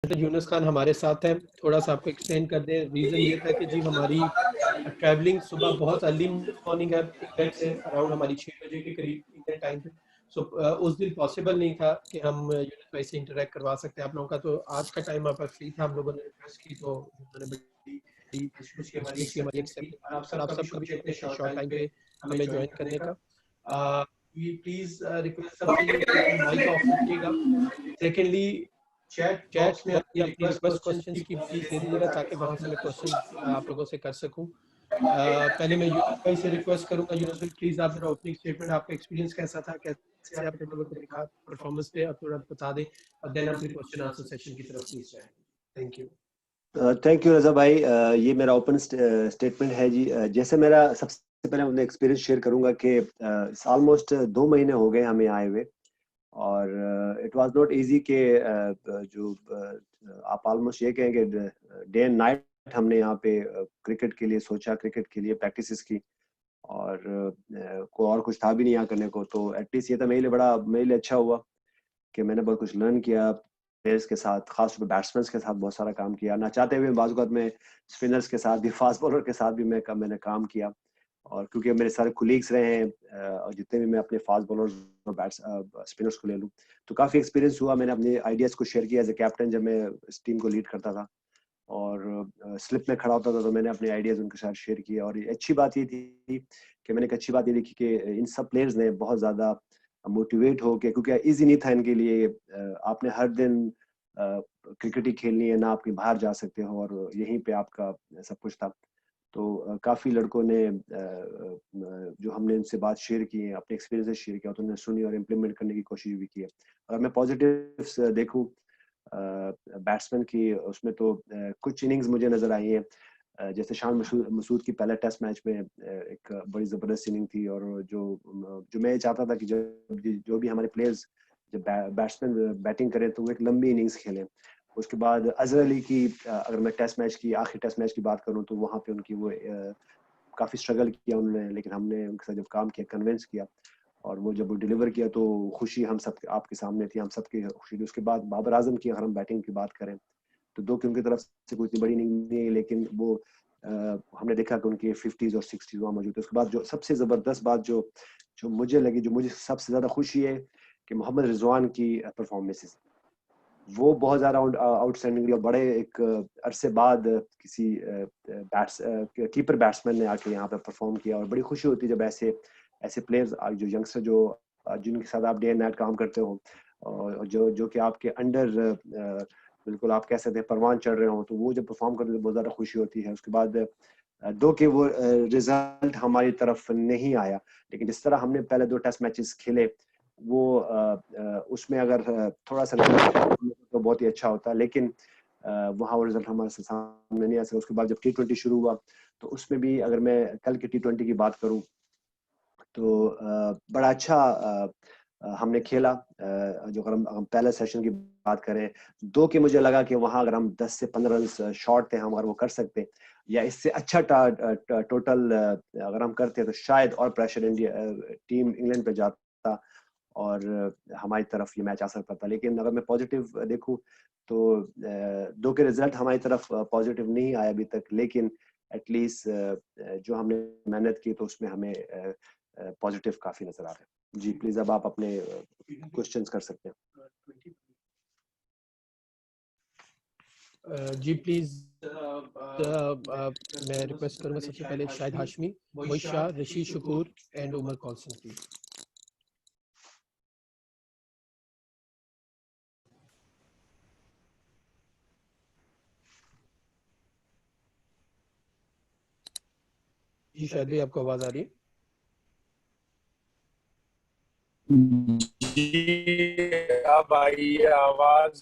यूनुस खान हमारे साथ हैं, थोड़ा सा आपको एक्सप्लेन कर दें। रीज़न ये था कि जी हमारी ट्रैवलिंग सुबह बहुत अर्ली मॉर्निंग है इंग्लैंड से, अराउंड हमारी 6 बजे के करीब इंडियन टाइम पे। सो उस दिन पॉसिबल नहीं था कि हम यूनुस भाई से इंटरेक्ट करवा सकते हैं आप लोगों का। तो आज का टाइम आप फ्री था, हम लोगों ने रिक्वेस्ट की तो उन्होंने बड़ी खुशी हमारी एक्सेप्ट की और आप सबका भी शुक्रिया इतने शॉर्ट टाइम पे हमें ज्वाइन करने का। प्लीज़ रिक्वेस्ट सबसे ये कि अपना माइक ऑफ रखिएगा। सेकेंडली चैट बॉक्स में अपनी रिक्वेस्ट क्वेश्चंस की प्लीज दे दीजिएगा ताकि वहां से मैं क्वेश्चंस आप लोगों से कर सकूं। पहले मैं यूनुस भाई से रिक्वेस्ट करूंगा, यूनुस भाई प्लीज आप मेरा ओपनिंग स्टेटमेंट, आपका एक्सपीरियंस कैसा था, कैसे आपने लोगों को देखा परफॉर्मेंस पे, आप थोड़ा बता दें और देन हम फिर क्वेश्चन आंसर सेशन की तरफ प्लीज जाएं। Thank you. थैंक यू रजा भाई। ये मेरा ओपन स्टेटमेंट है जी। जैसे मेरा सबसे पहले अपना एक्सपीरियंस शेयर करूंगा कि ऑलमोस्ट 2 महीने हो गए हमें आए हुए और इट वाज नॉट इजी के जो आप ऑलमोस्ट ये कहेंगे डे एंड नाइट हमने यहाँ पे क्रिकेट के लिए सोचा, क्रिकेट के लिए प्रैक्टिसेस की और को और कुछ था भी नहीं यहाँ करने को। तो एटलीस्ट ये था मेरे लिए अच्छा हुआ कि मैंने बहुत कुछ लर्न किया प्लेयर्स के साथ, खासतौर पर बैट्समैन के साथ बहुत सारा काम किया। ना चाहते हुए बाज़ में स्पिनर्स के साथ भी, फास्ट बॉलर के साथ भी मैंने काम किया। और क्योंकि मेरे सारे कुलीग्स रहे हैं और जितने भी मैं अपने फास्ट बॉलर्स और स्पिनर्स को ले लूँ तो काफ़ी एक्सपीरियंस हुआ। मैंने अपने आइडियाज़ को शेयर किया एज ए कैप्टन जब मैं इस टीम को लीड करता था और स्लिप में खड़ा होता था तो मैंने अपने आइडियाज़ उनके साथ शेयर किया। और अच्छी बात ये थी कि मैंने एक अच्छी बात ये देखी कि इन सब प्लेयर्स ने बहुत ज़्यादा मोटिवेट हो के, क्योंकि ईजी नहीं था इनके लिए। आपने हर दिन क्रिकेट ही खेलनी है ना, आपके बाहर जा सकते हो और यहीं पे आपका सब कुछ था। तो काफ़ी लड़कों ने जो हमने उनसे बात शेयर की है, अपने एक्सपीरियंस शेयर किया तो उन्होंने सुनी और इम्प्लीमेंट करने की कोशिश भी की है। और मैं पॉजिटिव्स देखूं बैट्समैन की, उसमें तो कुछ इनिंग्स मुझे नजर आई हैं। जैसे शान मसूद की पहले टेस्ट मैच में एक बड़ी ज़बरदस्त इनिंग थी और जो मैं चाहता था कि जो भी हमारे प्लेयर्स जब बैट्समैन बैटिंग करें तो वो एक लंबी इनिंग्स खेलें। उसके बाद अजहर अली की अगर मैं आखिरी टेस्ट मैच की बात करूं तो वहाँ पे उनकी वो काफ़ी स्ट्रगल किया उन्होंने, लेकिन हमने उनके साथ जब काम किया, कन्विंस किया और वो जब वो डिलीवर किया तो खुशी हम सब आपके सामने थी, हम सबकी खुशी थी। उसके बाद बाबर आजम की अगर हम बैटिंग की बात करें तो 2 की उनकी तरफ से कोई इतनी बड़ी नहीं है, लेकिन वो हमने देखा कि उनके 50s और 60s वहाँ मौजूद है। उसके बाद जो सबसे ज़बरदस्त बात जो मुझे लगी, जो मुझे सबसे ज़्यादा खुशी है कि मोहम्मद रिजवान की परफॉर्मेंसेस वो बहुत ज़्यादा आउटस्टैंडिंग रही और बड़े एक अरसे बाद किसी कीपर बैट्समैन ने आके यहाँ पे परफॉर्म किया। और बड़ी खुशी होती है जब ऐसे प्लेयर्स जो यंगस्टर जिनके साथ आप डे एंड नाइट काम करते हो और जो कि आपके अंडर बिल्कुल आप कह सकते हैं परवान चढ़ रहे हो, तो वो जब परफॉर्म करते हैं बहुत ज़्यादा खुशी होती है। उसके बाद दो के वो रिजल्ट हमारी तरफ नहीं आया, लेकिन जिस तरह हमने पहले 2 टेस्ट मैचेस खेले वो उसमें अगर थोड़ा सा तो बहुत ही अच्छा होता, लेकिन वहाँ वो रिजल्ट हमारे सामने नहीं आ सका। उसके बाद जब T20 शुरू हुआ तो उसमें भी अगर मैं कल के T20 की बात करूँ तो बड़ा अच्छा हमने खेला। जो अगर हम पहले सेशन की बात करें 2 के मुझे लगा कि वहाँ अगर हम 10 से 15 रन शॉर्ट थे हम, अगर वो कर सकते या इससे अच्छा टोटल अगर हम करते तो शायद और प्रेशर टीम इंग्लैंड पे जाता और हमारी तरफ ये मैच आ सकता था। लेकिन अगर मैं पॉजिटिव देखूं तो 2 के रिजल्ट हमारी तरफ पॉजिटिव नहीं आया अभी तक, लेकिन एटलीस्ट जो हमने मेहनत की तो उसमें हमें पॉजिटिव काफी नजर आ रहा है। जी प्लीज अब आप अपने क्वेश्चंस कर सकते हैं। जी प्लीज मैं रिक्वेस्ट करूंगा सबसे पहले शाहिद हाशमी, मोहित शाह, ऋषि शकूर एंड उमर कॉल्सन प्लीज। जी शायद भाई आपको आवाज आ रही है? जी अब आई आवाज।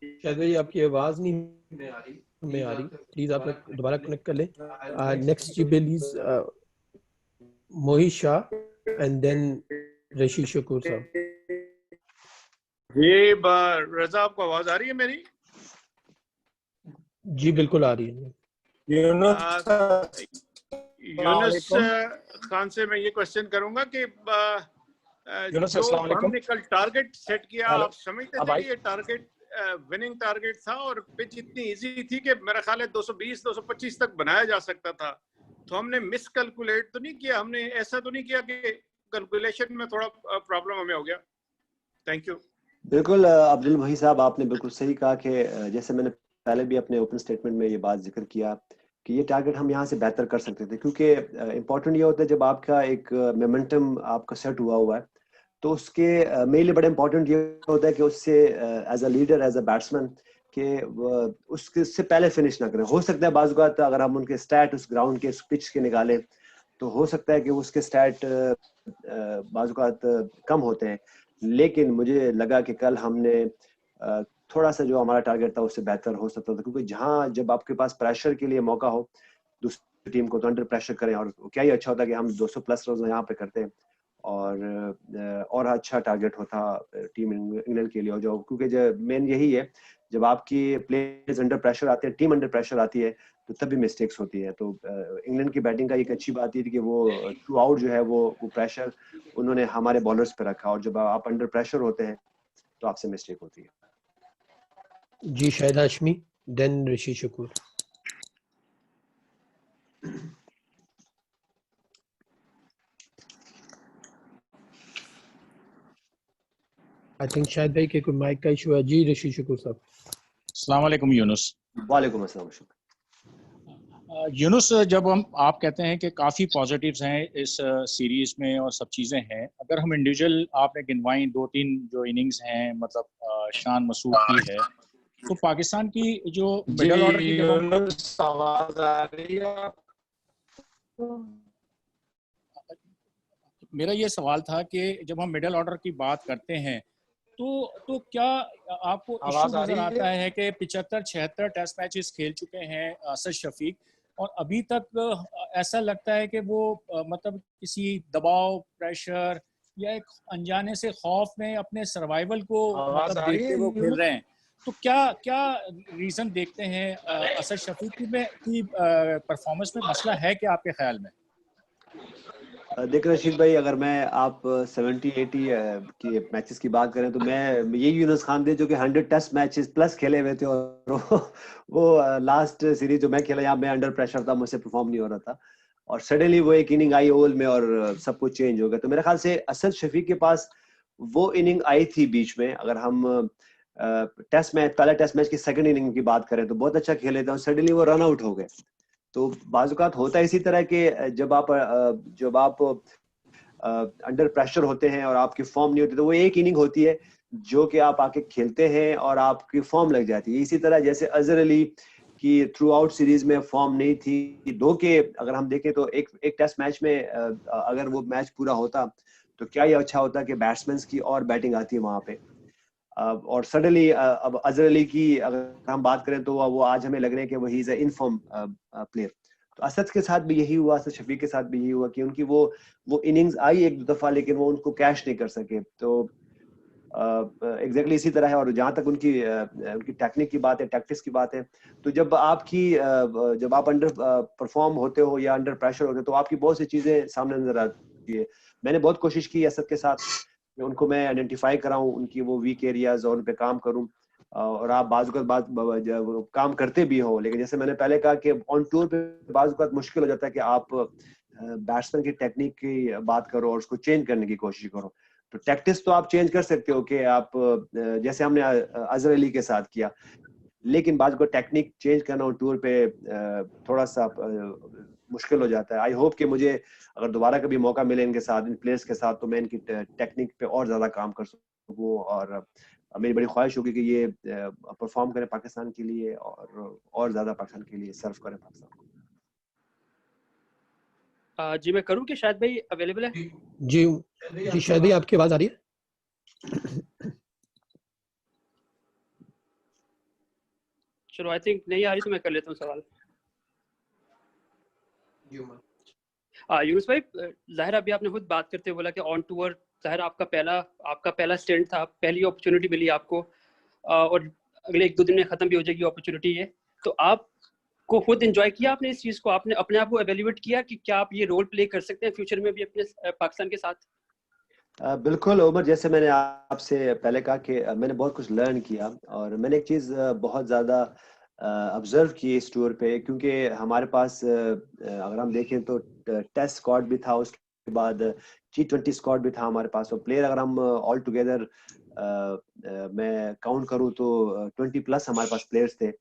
शायद भाई आपकी आवाज नहीं आ रही, प्लीज आप दोबारा कनेक्ट कर लें। नेक्स्ट जी please Mohit Shah and then Rishi Shakoor sahab. जी रजा आपको आवाज आ रही है मेरी? जी बिल्कुल आ रही है। यूनुस खान से मैं ये क्वेश्चन करूंगा कि यूनुस, जो अस्सलाम वालेकुम। हमने कल टारगेट सेट किया, हेलो। आप समझते हाँ थे भाई। कि ये टारगेट विनिंग टारगेट था और पिच इतनी इजी थी कि मेरा ख्याल है 220 225 तक बनाया जा सकता था। तो हमने मिस कैलकुलेट तो नहीं किया, हमने ऐसा तो नहीं किया कि कैलकुलेशन में थोड़ा प्रॉब्लम हमें हो गया। Thank you. बिल्कुल अब्दुल वही साहब, आपने बिल्कुल सही कहा कि जैसे मैंने पहले भी अपने ओपन स्टेटमेंट में ये बात जिक्र किया कि ये टारगेट हम यहाँ से बेहतर कर सकते थे, क्योंकि इम्पोर्टेंट ये होता है जब आपका एक मोमेंटम आपका सेट हुआ है तो उसके मेरे लिए बड़ा इंपॉर्टेंट ये होता है कि उससे as a leader, as a batsman कि उससे पहले फिनिश ना करें। हो सकता है बाज़ औक़ात अगर हम उनके स्टैट उस ग्राउंड के, उस पिच के निकालें तो हो सकता है कि उसके स्टैट बाज़ औक़ात कम होते हैं, लेकिन मुझे लगा कि कल हमने थोड़ा सा जो हमारा टारगेट था उससे बेहतर हो सकता था, क्योंकि जहाँ जब आपके पास प्रेशर के लिए मौका हो दूसरी टीम को तो अंडर प्रेशर करें, और क्या ही अच्छा होता कि हम 200 प्लस रन यहाँ पे करते हैं और अच्छा टारगेट होता टीम इंग्लैंड के लिए। और जो क्योंकि जो मेन यही है, जब आपकी प्लेयर्स अंडर प्रेशर आते हैं, टीम अंडर प्रेशर आती है तो तभी मिस्टेक्स होती है। तो इंग्लैंड की बैटिंग का एक अच्छी बात ये थी कि वो थ्रू आउट जो है वो प्रेशर उन्होंने हमारे बॉलर्स पे रखा, और जब आप अंडर प्रेशर होते हैं तो आपसे मिस्टेक होती है। जी Shahid Hashmi, then Rishi Shakoor. I think शायद भाई के कोई माइक का इशू है। जी ऋषि शकूर साहब। अस्सलाम वालेकुम यूनुस। वालेकुम अस्सलाम। यूनुस, जब आप कहते हैं कि काफ़ी पॉजिटिव्स हैं इस सीरीज में और सब चीज़ें हैं, अगर हम इंडिविजुअल आपने गिनवाई 2-3 जो इनिंग्स हैं, मतलब शान मसूद की है, तो पाकिस्तान की जो मिडल ऑर्डर की जब हम आवाज आ रही है, मेरा ये सवाल था कि जब हम मिडल ऑर्डर की बात करते हैं तो क्या आपको इशू आवाज आ नजर रही आता है? है कि 75-76 टेस्ट मैचेस खेल चुके हैं असद शफीक, और अभी तक ऐसा लगता है कि वो मतलब किसी दबाव, प्रेशर या एक अनजाने से खौफ में अपने सर्वाइवल को आवाज मतलब आ रही देखते है हुए खेल यूनुस? रहे हैं। तो क्या रीजन देखते हैं असद शफीक की परफॉर्मेंस में मसला है क्या आपके ख्याल में? देख रशीद भाई, अगर मैं आप 70-80 की मैचेस की बात करें तो मैं यही यूनुस खान थे जो कि 100 टेस्ट मैचेस प्लस खेले हुए थे, और वो लास्ट सीरीज जो मैं खेला यहाँ मैं अंडर प्रेशर था, मुझसे परफॉर्म नहीं हो रहा था, और सडनली वो एक इनिंग आई ओवल में और सब कुछ चेंज हो गया। तो मेरे ख्याल से असद शफीक के पास वो इनिंग आई थी बीच में। अगर हम टेस्ट मैच, पहला टेस्ट मैच की सेकंड इनिंग की बात करें तो बहुत अच्छा खेले थे, और सडनली वो रन आउट हो गए। तो बाजुकात होता है इसी तरह के जब आप अंडर प्रेशर होते हैं और आपकी फॉर्म नहीं होती, तो वो एक इनिंग होती है जो कि आप आके खेलते हैं और आपकी फॉर्म लग जाती है। इसी तरह जैसे अजहर अली की थ्रू आउट सीरीज में फॉर्म नहीं थी, दो के अगर हम देखें तो एक टेस्ट मैच में अगर वो मैच पूरा होता तो क्या ही अच्छा होता कि बैट्समैन की और बैटिंग आती है वहां पे। और सडनली अब अजहर अली की अगर हम बात करें तो वो आज हमें लग रहे हैं कि वो he is a inform player. तो असद के साथ भी यही हुआ, असद शफीक के साथ भी यही हुआ कि उनकी वो इनिंग्स आई एक दो दफा, लेकिन वो उनको कैश नहीं कर सके। तो एग्जैक्टली इसी तरह है। और जहां तक उनकी टेक्निक की बात है, टैक्टिक्स की बात है, तो जब आप अंडर परफॉर्म होते हो या अंडर प्रेशर होते हो तो आपकी बहुत सी चीजें सामने नजर आती है। मैंने बहुत कोशिश की असद के साथ कि उनको मैं आइडेंटिफाई कराऊं, उनकी वो वीक एरियाज और उन पे काम करूं, और आप बात काम करते भी हो, लेकिन जैसे मैंने पहले कहा कि ऑन टूर पे बात मुश्किल हो जाता है कि आप बैट्समैन की टेक्निक की बात करो और उसको चेंज करने की कोशिश करो। तो टैक्टिक्स तो आप चेंज कर सकते हो कि आप जैसे हमने अजहर अली के साथ किया, लेकिन बात को टेक्निक चेंज करना और टूर पे थोड़ा सा मुश्किल हो जाता है। आई होप कि मुझे अगर दोबारा कभी मौका मिले इनके साथ, इन प्लेयर्स के साथ, तो मैं इनकी टेक्निक पे और ज्यादा काम कर सकूं, और मेरी बड़ी ख्वाहिश होगी कि ये परफॉर्म करें पाकिस्तान के लिए और ज्यादा पाकिस्तान के लिए सर्व करें पाकिस्तान को। जी मैं करूं कि शायद भाई अवेलेबल है? जी शायद भाई आपकी आवाज आ रही है? चलो आई थिंक नहीं आ रही तो मैं कर लेता हूं सवाल। यूनुस भाई, जाहिर अभी आपने खुद बात करते बोला कि ऑन टूर जाहिर आपका पहला स्टेंट था, पहली अपॉर्चुनिटी मिली आपको, और अगले 1-2 दिन में खत्म भी हो जाएगी अपॉर्चुनिटी ये। तो आप को खुद एंजॉय किया आपने इस चीज को, आपने अपने आप को एवेल्युएट किया कि क्या आप ये रोल प्ले कर सकते हैं फ्यूचर में भी अपने पाकिस्तान के साथ? बिल्कुल उमर, जैसे मैंने आपसे पहले कहा कि मैंने बहुत कुछ लर्न किया, और मैंने एक चीज़ बहुत ज़्यादा ऑब्जर्व की इस टूर पे, क्योंकि हमारे पास अगर हम देखें तो टेस्ट स्क्वाड भी था, उसके बाद T20 स्क्वाड भी था हमारे पास, और प्लेयर अगर हम ऑल टुगेदर मैं काउंट करूँ तो 20+ हमारे पास प्लेयर्स थे।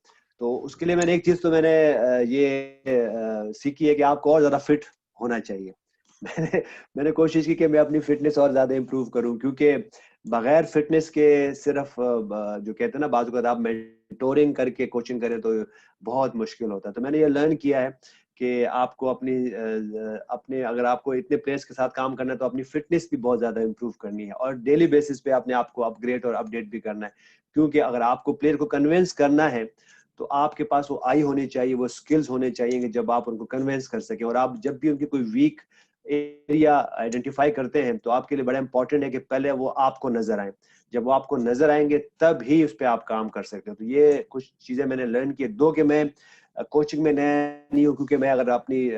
तो उसके लिए मैंने एक चीज़ तो मैंने सीखी है कि आपको और ज़्यादा फिट होना चाहिए। मैंने मैंने कोशिश की कि मैं अपनी फिटनेस और ज्यादा इंप्रूव करूं, क्योंकि बगैर फिटनेस के सिर्फ जो कहते हैं ना, बात को आप मेंटोरिंग करके कोचिंग करें तो बहुत मुश्किल होता है। तो मैंने ये लर्न किया है कि आपको अपने अगर आपको इतने प्लेयर्स के साथ काम करना है तो अपनी फिटनेस भी बहुत ज्यादा इंप्रूव करनी है, और डेली बेसिस पे अपने आप को अपग्रेड और अपडेट भी करना है। क्योंकि अगर आपको प्लेयर को कन्विंस करना है तो आपके पास वो आई होनी चाहिए, वो स्किल्स होने चाहिए कि जब आप उनको कन्विंस कर सकें। और आप जब भी उनकी कोई वीक एरिया आइडेंटिफाई करते हैं तो आपके लिए बड़ा इंपॉर्टेंट है कि पहले वो आपको नजर आए। जब वो आपको नजर आएंगे तब ही उस पर आप काम कर सकते हो। तो ये कुछ चीजें मैंने लर्न की। दो कि मैं कोचिंग में नया नहीं हूँ, क्योंकि मैं अगर अपनी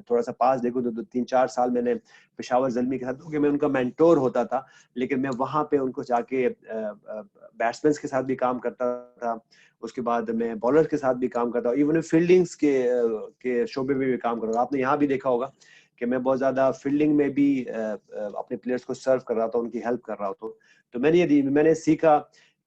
थोड़ा सा पास देखूँ तो 3-4 साल मैंने पेशावर ज़ल्मी के साथ, क्योंकि मैं उनका मेंटोर होता था, लेकिन मैं वहां पे उनको जाके बैट्समैन के साथ भी काम करता था, उसके बाद मैं बॉलर के साथ भी काम करता हूँ, इवन फील्डिंग्स के शोबे में भी काम करता हूँ। आपने यहाँ भी देखा होगा कि मैं बहुत ज्यादा फील्डिंग में भी अपने प्लेयर्स को सर्व कर रहा था, उनकी हेल्प कर रहा था। तो मैंने सीखा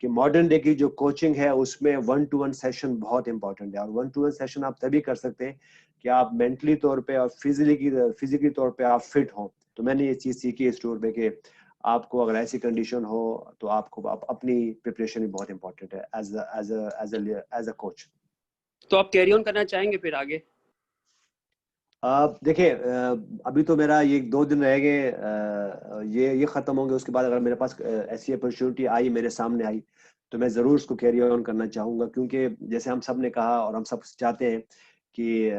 कि मॉडर्न डे की जो कोचिंग है उसमें 1-to-1 सेशन बहुत इंपॉर्टेंट है, और 1-to-1 सेशन आप तभी कर सकते हैं कि आप मेंटली तौर पे और फिजिकली तौर पे आप फिट हो। तो मैंने ये चीज सीखी इस टूर पे कि आपको अगर ऐसी कंडीशन हो तो आपको अपनी प्रिपरेशन भी बहुत इंपॉर्टेंट है एज अ कोच। तो आप कैरी ऑन करना चाहेंगे फिर आगे? देखिए, अभी तो मेरा ये 2 दिन रह गए, ये खत्म होंगे, उसके बाद अगर मेरे पास ऐसी अपॉर्चुनिटी आई, मेरे सामने आई, तो मैं जरूर उसको कैरी ऑन करना चाहूंगा। क्योंकि जैसे हम सब ने कहा और हम सब चाहते हैं कि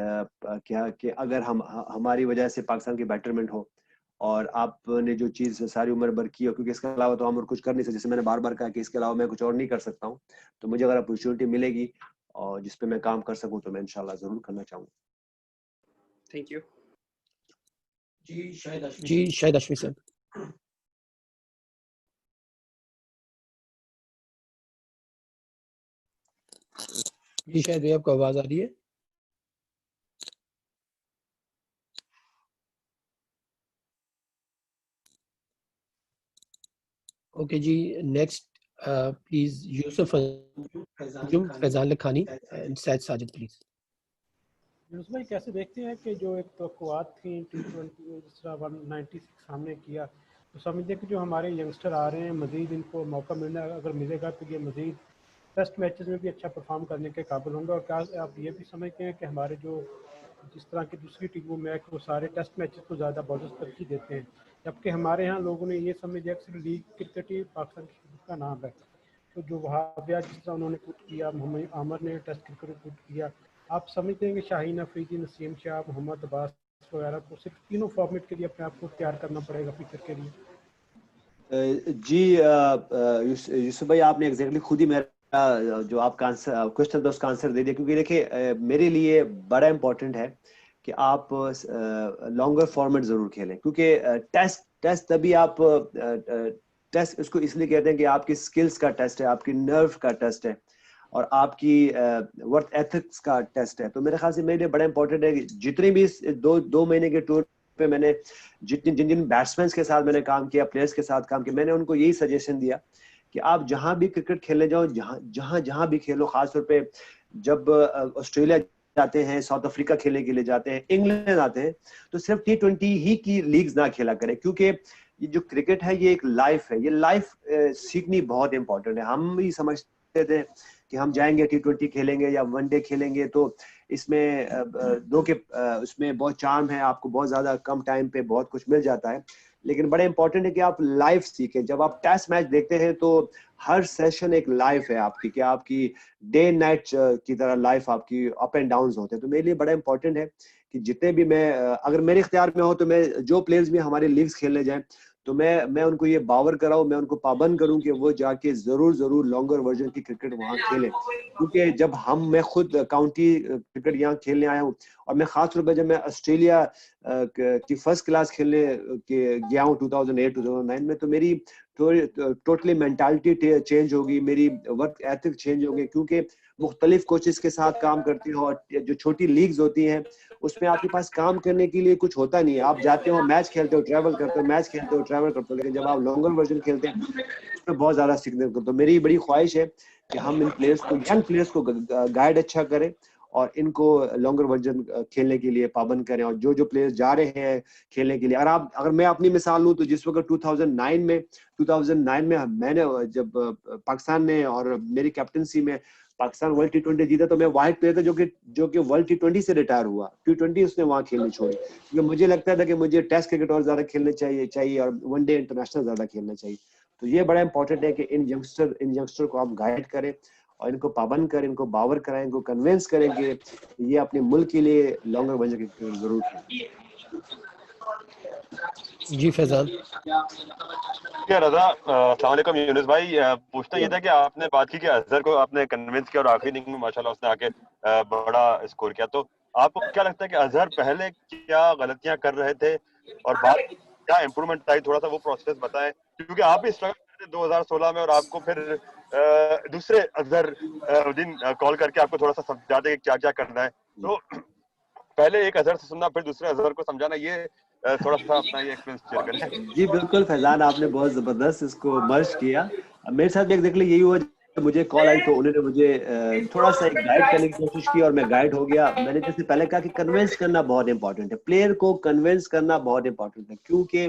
क्या कि अगर हमारी वजह से पाकिस्तान की बेटरमेंट हो, और आपने जो चीज सारी उम्र भर की हो, क्योंकि इसके अलावा तो हम और कुछ कर नहीं सकते। जैसे मैंने बार बार कहा कि इसके अलावा मैं कुछ और नहीं कर सकता हूँ, तो मुझे अगर अपॉर्चुनिटी मिलेगी और जिसपे मैं काम कर सकूँ तो मैं इंशाल्लाह जरूर करना चाहूंगा। Thank you. जी शायद अश्मी सर। जी शायद भाई आपको आवाज आ रही है? ओके जी, next please Yusuf Anjum, Faizan Lakhani and Saeed Sajid please. Younis भाई, कैसे देखते हैं कि जो एक तवक्कुआत थी T20 में, जिस तरह 196 हमने किया, तो समझते हैं कि जो हमारे यंगस्टर आ रहे हैं मज़ीद इनको मौका मिलना अगर मिलेगा तो ये मज़ीद टेस्ट मैचेस में भी अच्छा परफॉर्म करने के काबिल होंगे? और क्या आप ये भी समझते हैं कि हमारे जो जिस तरह की दूसरी टीमों में है कि वो सारे टेस्ट मैचेस को ज़्यादा बॉलर्स तरजीह देते हैं, जबकि हमारे यहाँ लोगों ने ये समझ लिया कि सिर्फ लीग क्रिकेट ही पाकिस्तान का नाम है? तो जो वहाबिया जिस तरह उन्होंने पुट किया, मोहम्मद आमर ने टेस्ट क्रिकेट को पुट किया, आप समझते हैं कि शाहीन अफरीदी, नसीम शाह, मोहम्मद अब्बास वगैरह को सिर्फ तीनों फॉर्मेट के लिए अपने आप को तैयार करना पड़ेगा फ्यूचर के लिए? जी यूसुफ भाई, आपने एग्जैक्टली खुद ही मेरा जो आपका आंसर क्वेश्चन था उसका आंसर दे दिया। क्योंकि देखिए, मेरे लिए बड़ा इंपॉर्टेंट है कि आप लॉन्गर फॉर्मेट जरूर खेलें, क्योंकि टेस्ट तभी आप टेस्ट उसको इसलिए कहते हैं कि आपकी स्किल्स का टेस्ट है, आपकी नर्व का टेस्ट है, और आपकी वर्क एथिक्स का टेस्ट है। तो मेरे ख्याल से मेरे लिए बड़ा इंपॉर्टेंट है कि जितने भी दो महीने के टूर पे मैंने जिन जिन बैट्समैन के साथ मैंने काम किया, प्लेयर्स के साथ काम किया, मैंने उनको यही सजेशन दिया कि आप जहां भी क्रिकेट खेलने जाओ, जहां भी खेलो, खासतौर पे जब ऑस्ट्रेलिया जाते हैं, साउथ अफ्रीका खेलने के लिए जाते हैं, इंग्लैंड आते हैं, तो सिर्फ T20 ही की लीग्स ना खेला करें। क्योंकि ये जो क्रिकेट है ये एक लाइफ है, ये लाइफ सीखनी बहुत इंपॉर्टेंट है। हम भी समझते थे कि हम जाएंगे T20 खेलेंगे या वनडे खेलेंगे तो इसमें उसमें बहुत चार्म है, आपको बहुत ज्यादा कम टाइम पे बहुत कुछ मिल जाता है। लेकिन बड़ा इंपॉर्टेंट है कि आप लाइफ सीखें। जब आप टेस्ट मैच देखते हैं तो हर सेशन एक लाइफ है आपकी, कि आपकी डे नाइट की तरह लाइफ आपकी अप एंड डाउन होते हैं। तो मेरे लिए बड़ा इंपॉर्टेंट है कि जितने भी मैं अगर मेरे इख्तियार में हो तो मैं जो प्लेयर्स भी हमारे लीग्स खेलने जाएं तो मैं उनको ये बावर कराऊं, मैं उनको पाबंद करूं कि वो जाके जरूर लॉन्गर वर्जन की क्रिकेट वहां खेलें, क्योंकि जब मैं खुद काउंटी क्रिकेट यहाँ खेलने आया हूँ, और मैं खास तौर पर जब मैं ऑस्ट्रेलिया की फर्स्ट क्लास खेलने गया हूँ 2008-2009 में, तो मेरी टोटली मेंटालिटी चेंज होगी, मेरी वर्क एथिक चेंज होगी, क्योंकि मुख्तलिफ कोचेस के साथ काम करते हो, और जो छोटी लीग्स होती हैं उसमें आपके पास काम करने के लिए कुछ होता नहीं है। आप जाते हो, मैच खेलते हो, ट्रैवल करते हो, मैच खेलते हो, ट्रैवल करते हो, लेकिन जब आप लॉन्गर वर्जन खेलते हैं उसमें बहुत ज्यादा सीखने को। तो मेरी बड़ी ख्वाहिश है कि हम इन प्लेयर्स को, यंग प्लेयर्स को गाइड अच्छा करें और इनको लॉन्गर वर्जन खेलने के लिए पाबंद करें। और जो प्लेयर्स जा रहे हैं खेलने के लिए, अगर मैं अपनी मिसाल लूं तो जिस वक्त 2009 में मैंने जब पाकिस्तान ने और मेरी कैप्टनसी में पाकिस्तान वर्ल्ड T20 जीता, तो मैं वाहिद प्लेयर था जो कि वर्ल्ड T20 से रिटायर हुआ, T20 उसने वहां खेलनी छोड़ी, क्योंकि मुझे लगता था कि मुझे टेस्ट क्रिकेट और ज्यादा खेलने चाहिए और वनडे इंटरनेशनल ज्यादा खेलना चाहिए। तो ये बड़ा इंपॉर्टेंट है कि इन यंगस्टर को आप गाइड करें और इनको पाबंद करें, इनको बावर कराएं, इनको कन्विंस करें कि ये अपने मुल्क के लिए लॉन्गर वर्जन की क्रिकेट जरूर खेलें। जी फैजान। रजा, अस्सलाम वालेकुम यूनुस भाई, पूछना ये था कि आपने बात की कि अजहर को आपने कन्विंस किया और आखिरी इनिंग में माशाल्लाह उसने आके बड़ा स्कोर किया, तो आपको क्या लगता है कि अजहर पहले क्या गलतियां कर रहे थे और बाद क्या इम्प्रूवमेंट आई, थोड़ा सा वो प्रोसेस बताएं, क्योंकि आप भी स्ट्रगल करते 2016 में और आपको फिर दूसरे अजहरुद्दीन कॉल करके आपको थोड़ा सा समझाते कि क्या क्या करना है, तो पहले एक अजहर से सुनना फिर दूसरे अजहर को समझाना, ये थोड़ा सा अपना ये एक्सपीरियंस शेयर करें। जी बिल्कुल फैजान, आपने बहुत जबरदस्त इसको मर्ज किया। मेरे साथ भी एक देख ली यही हुआ, मुझे कॉल आई तो उन्होंने मुझे थोड़ा सा एक गाइड करने की कोशिश की और मैं गाइड हो गया। मैंने जैसे पहले कहा कि कन्विंस करना बहुत इंपॉर्टेंट है, प्लेयर को कन्विंस करना बहुत इंपॉर्टेंट है, क्योंकि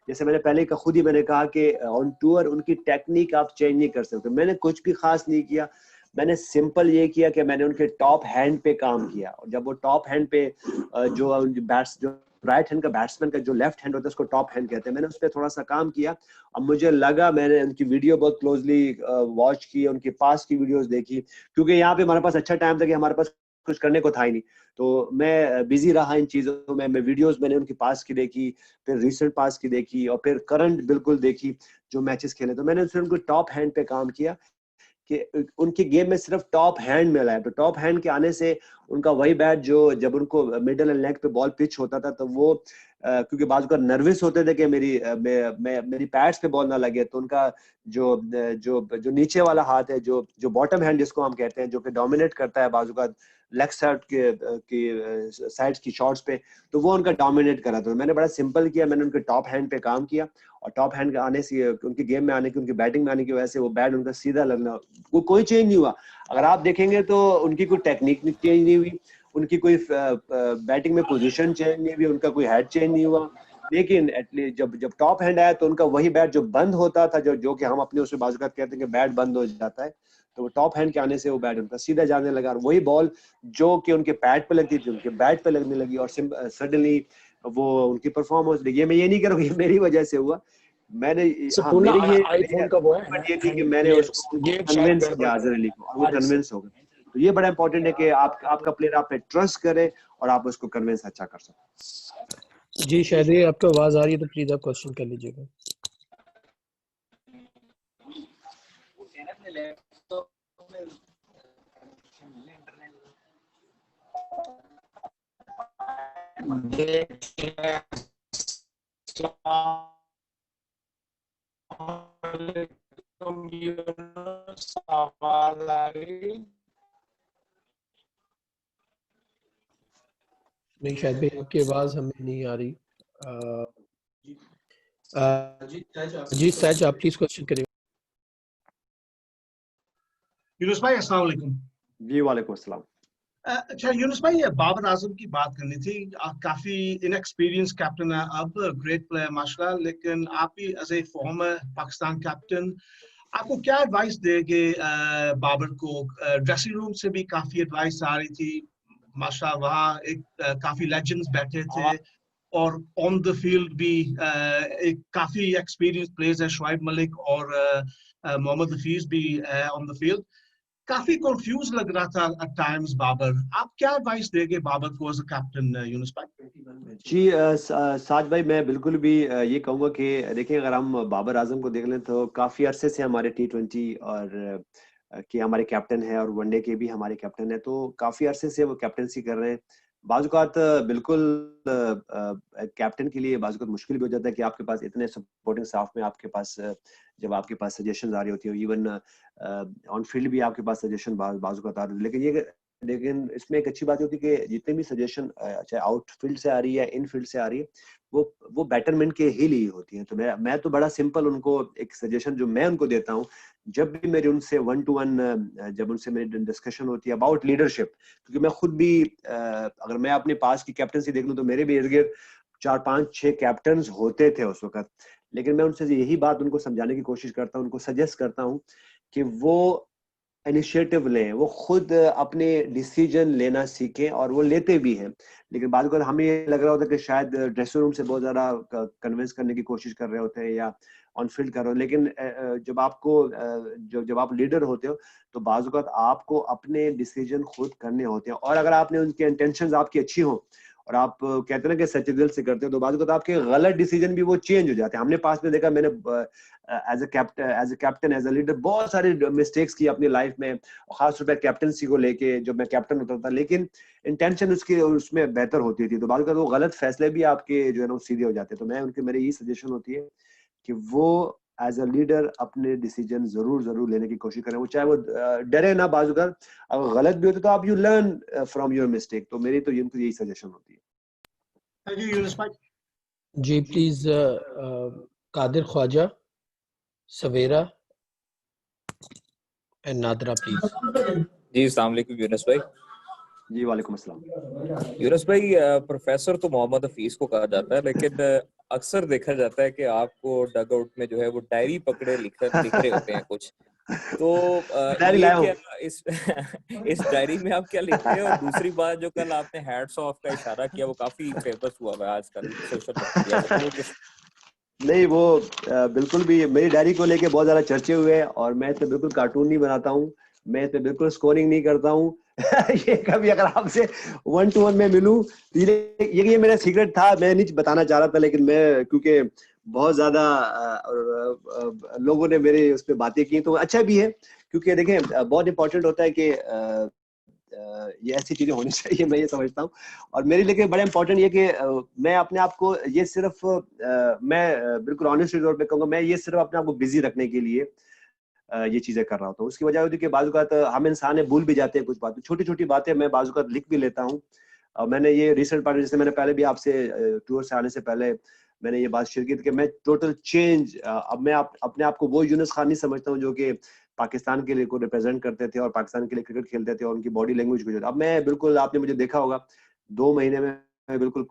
जैसे मैंने पहले खुद ही मैंने कहा कि ऑन टूर उनकी टेक्निक आप चेंज नहीं कर सकते। मैंने कुछ भी खास नहीं किया, मैंने सिंपल ये किया कि मैंने उनके टॉप हैंड पे काम किया, और जब वो टॉप हैंड पे जो राइट हैंड का बैट्समैन का जो लेफ्ट हैंड होता है उसको टॉप हैंड कहते हैं, मैंने उस पर थोड़ा सा काम किया। अब मुझे लगा, मैंने उनकी वीडियो बहुत क्लोजली वॉच की, उनकी पास की वीडियोस देखी, क्योंकि यहाँ पे हमारे पास अच्छा टाइम था कि हमारे पास कुछ करने को था ही नहीं, तो मैं बिजी रहा इन चीजों में। मैं वीडियोस मैंने उनकी पास की देखी, फिर रिसेंट पास की देखी, और फिर करंट बिल्कुल देखी जो मैचेस खेले, तो मैंने उनको टॉप हैंड पे काम किया कि उनकी गेम में सिर्फ टॉप हैंड मिला है। तो टॉप हैंड के आने से उनका वही बैट जो जब उनको मिडल एंड लेग पे बॉल पिच होता था, तो वो क्योंकि बाजू का नर्वस होते थे कि मेरी पैड्स पे बॉल ना लगे, तो उनका जो नीचे वाला हाथ है, जो बॉटम हैंड जिसको हम कहते हैं, जो कि डोमिनेट करता है बाजू का लेग साइड के साइड्स की शॉट्स पे, तो वो उनका डोमिनेट करा। तो मैंने बड़ा सिंपल किया, मैंने उनके टॉप हैंड पे काम किया, और टॉप हैंड आने से उनकी गेम में आने की, उनकी बैटिंग में आने की वजह से वो बैट उनका सीधा लगना, कोई चेंज नहीं हुआ। अगर आप देखेंगे तो उनकी कोई टेक्निक चेंज नहीं हुई, उनकी कोई बैटिंग में पोजीशन चेंज नहीं हुई, उनका कोई हेड चेंज नहीं हुआ, लेकिन एटलीस्ट जब टॉप हैंड आया तो उनका वही बैट जो बंद होता था, जो कि हम अपने उसमें बाजुकात कहते हैं कि बैट बंद हो जाता है, तो वो टॉप हैंड के आने से वो बैट उनका सीधा जाने लगा, और वही बॉल जो कि उनके पैड पे लगती थी उनके बैट पे लगने लगी, और सडनली वो उनकी परफॉर्मेंस देखिए। मैं ये नहीं कह रहा हूँ मेरी वजह से हुआ, मैंने मैंने उसको कन्विंस किया अजहर अली को, और वो कन्विंस हो गए। तो ये बड़ा इंपॉर्टेंट है कि आपका प्लेयर आप पे ट्रस्ट करे और आप उसको कन्विंस अच्छा कर सकें। जी शायद आपको आवाज आ रही है, तो प्लीज आप क्वेश्चन कर लीजिएगा। नहीं शायद भी आपकी आवाज हमें नहीं आ रही। जी सच आप प्लीज क्वेश्चन करिए। यूनुस भाई अस्सलाम वालेकुम। जी वालेकुम अस्सलाम। अच्छा यूनुस भाई, बाबर आजम की बात करनी थी। काफी इनएक्सपीरियंस कैप्टन है, अब ग्रेट प्लेयर माशाल्लाह, लेकिन आप भी as a former Pakistan captain, आपको क्या एडवाइस देंगे बाबर को? ड्रेसिंग रूम से भी काफी एडवाइस आ रही थी माशाल्लाह, वहाँ एक काफी लेजेंड्स बैठे थे, और ऑन द फील्ड भी एक काफी एक्सपीरियंस प्लेयर्स है, शुआइब मलिक और मोहम्मद हफीज भी ऑन द फील्ड। काफी कंफ्यूज लग रहा था एट टाइम्स बाबर, आप क्या एडवाइस देंगे बाबर को एज अ कैप्टन यूनुस भाई? जी साज भाई, मैं बिल्कुल भी ये कहूँगा कि देखिए, अगर हम बाबर आजम को देख लें तो काफ़ी अरसे से हमारे T20 और के हमारे कैप्टन हैं, और वनडे के भी हमारे कैप्टन हैं, तो काफ़ी अरसे से वो कैप्टनसी कर रहे हैं। बाज़-औक़ात बिल्कुल कैप्टन के लिए बाज़-औक़ात मुश्किल भी हो जाता है कि आपके पास इतने सपोर्टिंग स्टाफ में आपके पास जब आपके पास सजेशंस आ रही होती है, इवन ऑन फील्ड भी आपके पास सजेशन बाज़-औक़ात आ रही है। लेकिन इसमें एक अच्छी बात होती है कि जितने भी सजेशन चाहे आउटफील्ड से आ रही है, इनफील्ड से आ रही है, वो बेटरमेंट के ही लिए होती हैं। तो मैं तो बड़ा सिंपल उनको एक सजेशन जो मैं उनको देता हूँ, जब भी मेरी उनसे 1 टू 1 जब उनसे मेरी डिस्कशन होती है अबाउट लीडरशिप, क्योंकि मैं खुद भी अगर मैं अपने पास की कैप्टनसी देख लूँ तो मेरे भी इर्द-गिर्द 4, 5, 6 कैप्टन्स होते थे उस वक़्त। लेकिन मैं उनसे यही बात उनको समझाने की कोशिश करता हूँ, उनको सजेस्ट करता हूँ कि वो इनिशिएटिव लें, वो खुद अपने डिसीजन लेना सीखें, और वो लेते भी हैं। लेकिन बाद में हमें ये लग रहा होता है कि शायद ड्रेसिंग रूम से बहुत ज़्यादा कन्विंस करने की कोशिश कर रहे होते हैं या ऑन फील्ड कर रहे हो। लेकिन जब आप लीडर होते हो तो बाज़ औक़ात आपको अपने डिसीजन खुद करने होते हैं, और अगर आपने उनके इंटेंशंस आपकी अच्छी हो और आप कहते हैं ना कि सच्चे दिल से करते हो, तो बाज़ औक़ात आपके गलत डिसीजन भी वो चेंज हो जाते हैं। हमने पास में देखा, मैंने as a captain as a leader बहुत सारे मिस्टेक्स की अपनी लाइफ में, खास तौर पर कैप्टनसी को लेके जब मैं कैप्टन होता था, लेकिन इंटेंशन उसमें बेहतर होती थी। तो बाज़ औक़ात वो गलत फैसले भी आपके जो है ना सीधे हो जाते हैं। तो मेरी यही सजेशन होती है कि वो एज अ लीडर अपने डिसीजन जरूर लेने की कोशिश करें, वो चाहे वो डरे ना। बाज़ औक़ात अगर गलत भी होते तो आप you learn from your mistake. तो मेरी तो यही सजेशन होती है। थैंक यू यूनुस भाई। जी please Qadir Khwaja, Savera and Nadra please. जी अस्सलाम वालेकुम यूनुस भाई। जी वालेकुम अस्सलाम। यूनुस भाई, प्रोफेसर तो मोहम्मद हफीज को कहा जाता है, लेकिन अक्सर देखा जाता है कि आपको डग आउट में जो है वो डायरी पकड़े लिख रहे होते हैं कुछ। तो डायरी ये लाया हूँ। क्या इस इस डायरी में आप क्या लिखते हैं? और दूसरी बात, जो कल आपने हैट्स ऑफ का इशारा किया, वो काफी फेमस हुआ है आजकल सोशल मीडिया पे, तो वो किस? नहीं, वो बिल्कुल भी मेरी डायरी को लेके बहुत ज्यादा चर्चे हुए हैं, और मैं इसमें बिल्कुल कार्टून नहीं बनाता हूँ, मैं इसमें बिल्कुल स्कोरिंग नहीं करता हूँ। ये कभी अगर आपसे 1 टू 1 में मिलूं, ये मेरा सीक्रेट था, मैं नहीं बताना चाह रहा था, लेकिन मैं क्योंकि बहुत ज्यादा लोगों ने मेरे उस पर बातें की, तो अच्छा भी है, क्योंकि देखें बहुत इंपॉर्टेंट होता है कि ये ऐसी चीजें होनी चाहिए, मैं ये समझता हूँ। और मेरे लिए बड़ा इंपॉर्टेंट ये कि मैं अपने आप को ये सिर्फ मैं बिल्कुल ऑनेस्ट तौर पे कहूँगा, मैं ये सिर्फ अपने आप को बिजी रखने के लिए ये चीजें कर रहा होता हूँ। उसकी वजह होती है कि बाज़-औक़ात हम इंसान है, भूल भी जाते हैं कुछ बातें, छोटी छोटी बातें मैं बाज़-औक़ात लिख भी लेता हूँ। मैंने ये रिसेंट पार्ट, जैसे मैंने पहले भी आपसे टूर से आने से पहले मैंने ये बात शेयर की थी कि मैं टोटल चेंज, अब मैं अपने आप को वो यूनुस खान नहीं समझता हूँ जो कि पाकिस्तान के लिए को रिप्रेजेंट करते थे और पाकिस्तान के लिए क्रिकेट खेलते थे और उनकी बॉडी लैंग्वेज को। अब मैं बिल्कुल, आपने मुझे देखा होगा 2 महीने में मैं बिल्कुल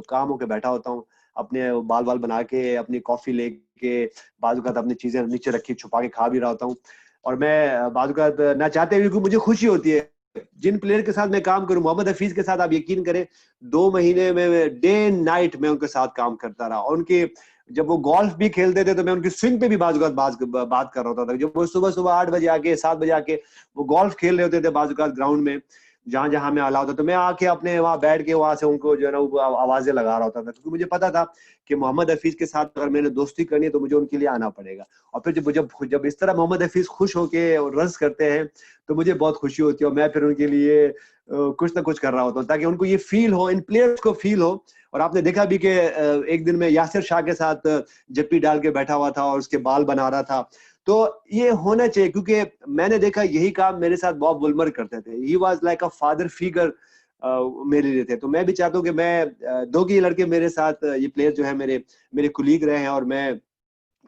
काम होकर बैठा होता हूँ, अपने बाल बना के, अपनी कॉफी लेके, बाज़-औक़ात अपनी चीजें नीचे रखी छुपा के खा भी रहा होता हूँ। और मैं बाज़-औक़ात ना चाहते हुए, क्योंकि मुझे खुशी होती है जिन प्लेयर के साथ मैं काम करूं, मोहम्मद हफीज के साथ आप यकीन करें 2 महीने में डे एंड नाइट मैं उनके साथ काम करता रहा, और उनके जब वो गोल्फ भी खेलते थे तो मैं उनकी स्विंग पे भी बात कर रहा होता था। जब वो सुबह 8 बजे आके 7 बजे आके वो गोल्फ खेल रहे होते थे बाज़-औक़ात ग्राउंड में, जहां हमें अलाउ था, तो मैं आके अपने वहां बैठ के वहां से उनको जो है ना आवाजें लगा रहा होता था, क्योंकि मुझे पता था कि मोहम्मद हफीज के साथ अगर मैंने दोस्ती करनी है तो मुझे उनके लिए आना पड़ेगा। और फिर जब इस तरह मोहम्मद हफीज खुश होके रन्स करते हैं तो मुझे बहुत खुशी होती है, और मैं फिर उनके लिए कुछ ना कुछ कर रहा होता हूँ ताकि उनको ये फील हो, इन प्लेयर्स को फील हो। और आपने देखा भी कि एक दिन मैं यासिर शाह के साथ जप्पी डाल के बैठा हुआ था और उसके बाल बना रहा था। तो ये होना चाहिए, क्योंकि मैंने देखा यही काम मेरे साथ बॉब वुलमर करते थे, he was like a father figure मेरे लिए थे। तो मैं भी चाहता हूँ कि मैं 2 के लड़के मेरे साथ, ये प्लेयर जो है मेरे कुलीग रहे हैं, और मैं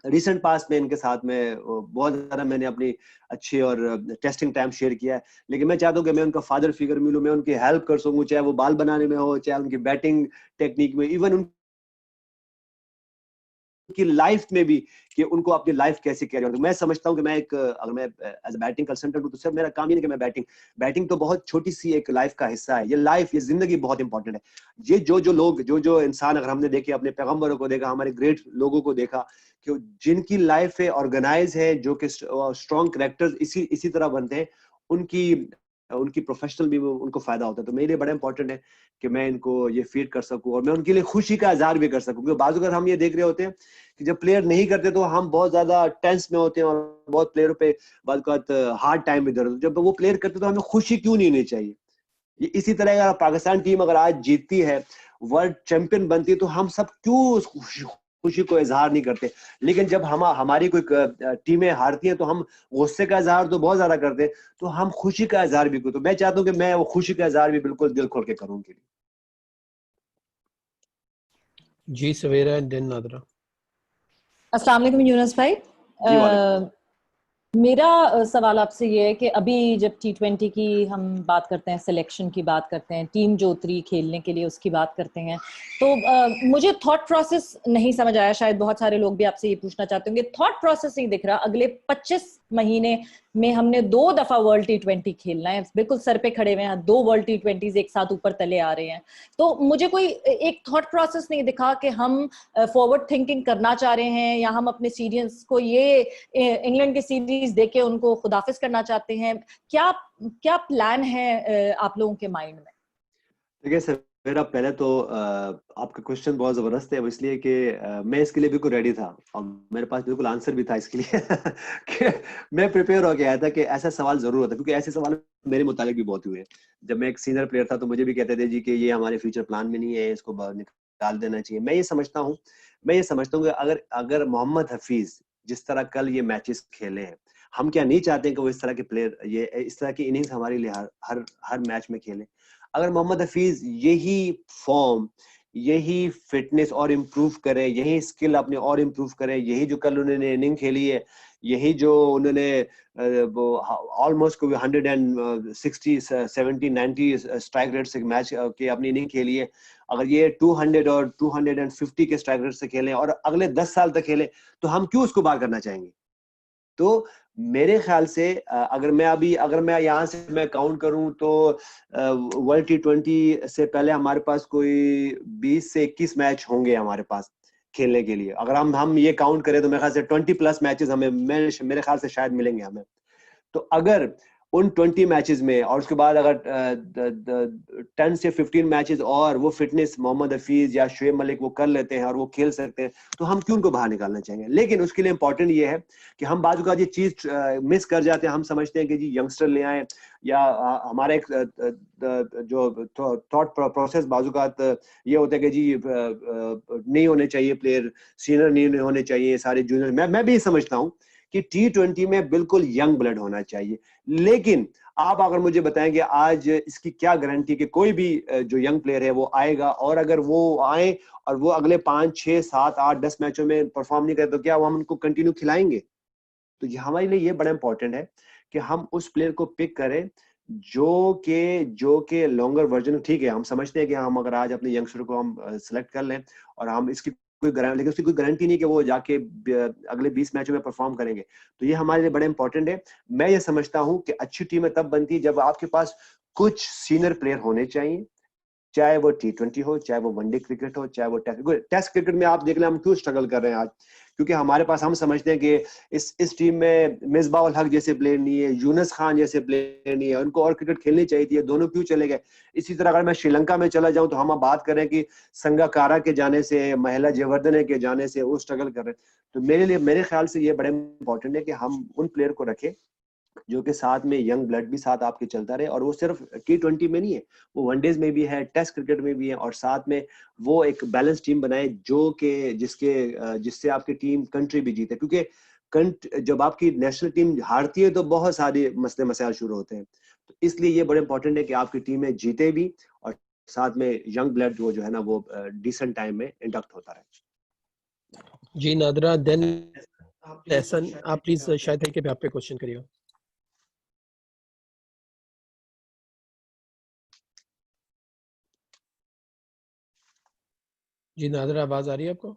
रिसेंट पास्ट में इनके साथ में बहुत ज्यादा मैंने अपनी अच्छे और टेस्टिंग टाइम शेयर किया है। लेकिन मैं चाहता हूँ कि मैं उनका फादर फिगर मिलूं, मैं उनकी हेल्प कर सकूं, चाहे वो बाल बनाने में हो, चाहे उनकी बैटिंग टेक्निक में, इवन उनकी लाइफ में भी, कि उनको अपनी लाइफ कैसे कैरी ऑन। मैं समझता हूँ कि अगर मैं एज अ बैटिंग कंसल्टेंट हूँ तो सिर्फ मेरा काम ही नहीं कि मैं बैटिंग तो बहुत छोटी सी एक लाइफ का हिस्सा है। ये जिंदगी बहुत इंपॉर्टेंट है। ये जो इंसान, अगर हमने देखे, अपने पैगंबरों को देखा, हमारे ग्रेट लोगों को देखा, कि जिनकी लाइफ है ऑर्गेनाइज है, जो कि स्ट्रॉन्ग कैरेक्टर्स इसी तरह बनते हैं, उनकी प्रोफेशनल भी उनको फायदा होता है। तो मेरे लिए बड़ा इंपॉर्टेंट है कि मैं इनको ये फीड कर सकूं और मैं उनके लिए खुशी का इजहार भी कर सकूं, क्योंकि बाज़ अगर हम ये देख रहे होते हैं कि जब प्लेयर नहीं करते तो हम बहुत ज्यादा टेंस में होते हैं और बहुत प्लेयरों पे बात हार्ड टाइम भी दर्द। जब वो प्लेयर करते तो हमें खुशी क्यों नहीं होनी चाहिए? इसी तरह अगर पाकिस्तान टीम अगर आज जीतती है, वर्ल्ड चैंपियन बनती है, तो हम सब क्यों उस खुशी को इजहार नहीं करते? लेकिन जब हमारी कोई टीमें हारती हैं तो हम गुस्से का इजहार तो बहुत ज्यादा करते हैं, तो हम खुशी का इजहार भी करो। तो मैं चाहता हूं कि मैं वो खुशी का इजहार भी बिल्कुल दिल खोल के करूं उनके लिए। जी सवेरा एंड देन नादरा। अस्सलाम वालेकुम यूनुस भाई। मेरा सवाल आपसे ये है कि अभी जब T20 की हम बात करते हैं, सिलेक्शन की बात करते हैं, टीम जो उतरी खेलने के लिए उसकी बात करते हैं, तो मुझे थॉट प्रोसेस नहीं समझ आया। शायद बहुत सारे लोग भी आपसे ये पूछना चाहते होंगे, थॉट प्रोसेस नहीं दिख रहा। अगले 25 महीने में हमने 2 दफा वर्ल्ड T20 खेलना है, बिल्कुल सर पे खड़े हुए हैं, 2 वर्ल्ड T20s एक साथ ऊपर तले आ रहे हैं। तो मुझे कोई एक थॉट प्रोसेस नहीं दिखा कि हम फॉरवर्ड थिंकिंग करना चाह रहे हैं या हम अपने सीरियस को ये इंग्लैंड की सीरीज देके उनको खुदाफिज करना चाहते हैं। क्या क्या प्लान है आप लोगों के माइंड में? देखिए सर, मेरा पहले तो आपका क्वेश्चन बहुत जबरदस्त है, इसलिए कि मैं इसके लिए बिल्कुल रेडी था और मेरे पास बिल्कुल आंसर भी था इसके लिए कि मैं प्रिपेयर होके आया था कि ऐसा सवाल जरूर होता है, क्योंकि ऐसे सवाल मेरे मुतालिक भी बहुत हुए। जब मैं एक सीनियर प्लेयर था तो मुझे भी कहते थे जी कि ये हमारे फ्यूचर प्लान में नहीं है, इसको निकाल देना चाहिए। मैं ये समझता हूँ कि अगर मोहम्मद हफीज जिस तरह कल ये मैचेस खेले हैं, हम क्या नहीं चाहते हैं कि वो इस तरह के प्लेयर, ये इस तरह की इनिंग्स हमारे लिए हर मैच में खेले। अगर मोहम्मद हफीज यही फॉर्म, यही फिटनेस और इम्प्रूव करे, यही स्किल अपने और इम्प्रूव करे, यही जो कल उन्होंने इनिंग खेली है, यही जो उन्होंने ऑलमोस्ट 160, 70, 90 स्ट्राइक रेट से मैच के अपनी इनिंग खेली है, अगर ये 200 और 250 के स्ट्राइक रेट से खेलें और अगले 10 साल तक खेले, तो हम क्यों उसको बाहर करना चाहेंगे? तो मेरे ख्याल से अगर मैं यहाँ से मैं काउंट करूं तो वर्ल्ड T20 से पहले हमारे पास कोई 20 से 21 मैच होंगे हमारे पास खेलने के लिए। अगर हम ये काउंट करें तो मेरे ख्याल से 20+ मैचेस हमें मेरे ख्याल से शायद मिलेंगे हमें। तो अगर उन 20 मैचेस में और उसके बाद अगर 10 से 15 मैचेस और वो फिटनेस मोहम्मद हफीज या शुएब मलिक वो कर लेते हैं और वो खेल सकते हैं, तो हम क्यों उनको बाहर निकालना चाहेंगे? लेकिन उसके लिए इंपॉर्टेंट ये है कि हम बाजू का ये चीज मिस कर जाते हैं। हम समझते हैं कि जी यंगस्टर ले आए, या हमारा एक जो थॉट प्रोसेस बाजू का ये होता है कि जी नहीं होने चाहिए प्लेयर, सीनियर नहीं होने चाहिए, सारे जूनियर। मैं भी समझता हूँ कि T20 में बिल्कुल यंग ब्लड होना चाहिए, लेकिन आप अगर मुझे बताएं कि आज इसकी क्या गारंटी कि कोई भी जो यंग प्लेयर है वो आएगा, और अगर वो आए और वो अगले 5, 6, 7, 8, 10 मैचों में परफॉर्म नहीं करे तो क्या वो हम उनको कंटिन्यू खिलाएंगे? तो ये हमारे लिए ये बड़ा इंपॉर्टेंट है कि हम उस प्लेयर को पिक करें जो के लॉन्गर वर्जन। ठीक है, हम समझते हैं कि हम अगर आज अपने यंगस्टर को हम सिलेक्ट कर लें और हम इसकी लेकिन उसकी कोई गारंटी नहीं कि वो जाके अगले 20 मैचों में परफॉर्म करेंगे। तो ये हमारे लिए बड़ा इंपॉर्टेंट है। मैं ये समझता हूं कि अच्छी टीमें तब बनती है जब आपके पास कुछ सीनियर प्लेयर होने चाहिए, चाहे वो T20 हो, चाहे वो वनडे क्रिकेट हो, चाहे वो टेस्ट क्रिकेट में। आप देख लें हम क्यों स्ट्रगल कर रहे हैं आज, क्योंकि हमारे पास, हम समझते हैं कि इस टीम में मिसबाह उल हक जैसे प्लेयर नहीं है, यूनुस खान जैसे प्लेयर नहीं है, उनको और क्रिकेट खेलनी चाहिए थी, दोनों क्यों चले गए। इसी तरह अगर मैं श्रीलंका में चला जाऊं तो हम बात करें कि संगाकारा के जाने से, महिला जयवर्धने के जाने से वो स्ट्रगल कर रहे हैं। तो मेरे ख्याल से ये बड़ा इंपॉर्टेंट है कि हम उन प्लेयर को रखें जो कि साथ में यंग ब्लड भी साथ आपके चलता रहे, और वो सिर्फ T20 में नहीं है, वो वनडेज में भी है, टेस्ट क्रिकेट में भी है, और साथ में वो एक बैलेंस टीम बनाए जो कि जिससे आपकी टीम कंट्री भी जीते। क्योंकि जब आपकी नेशनल टीम हारती है तो बहुत सारे मसले मसाइल शुरू होते हैं। तो इसलिए ये बड़ा इंपॉर्टेंट है कि आपकी टीमें जीते भी और साथ में यंग ब्लड जो है ना वो डिसेंट टाइम में इंडक्ट होता रहे। जी नादरा, देन एहसन, आप प्लीज शायद के आप पे क्वेश्चन करिए। जी नादरा, आवाज आ रही है आपको?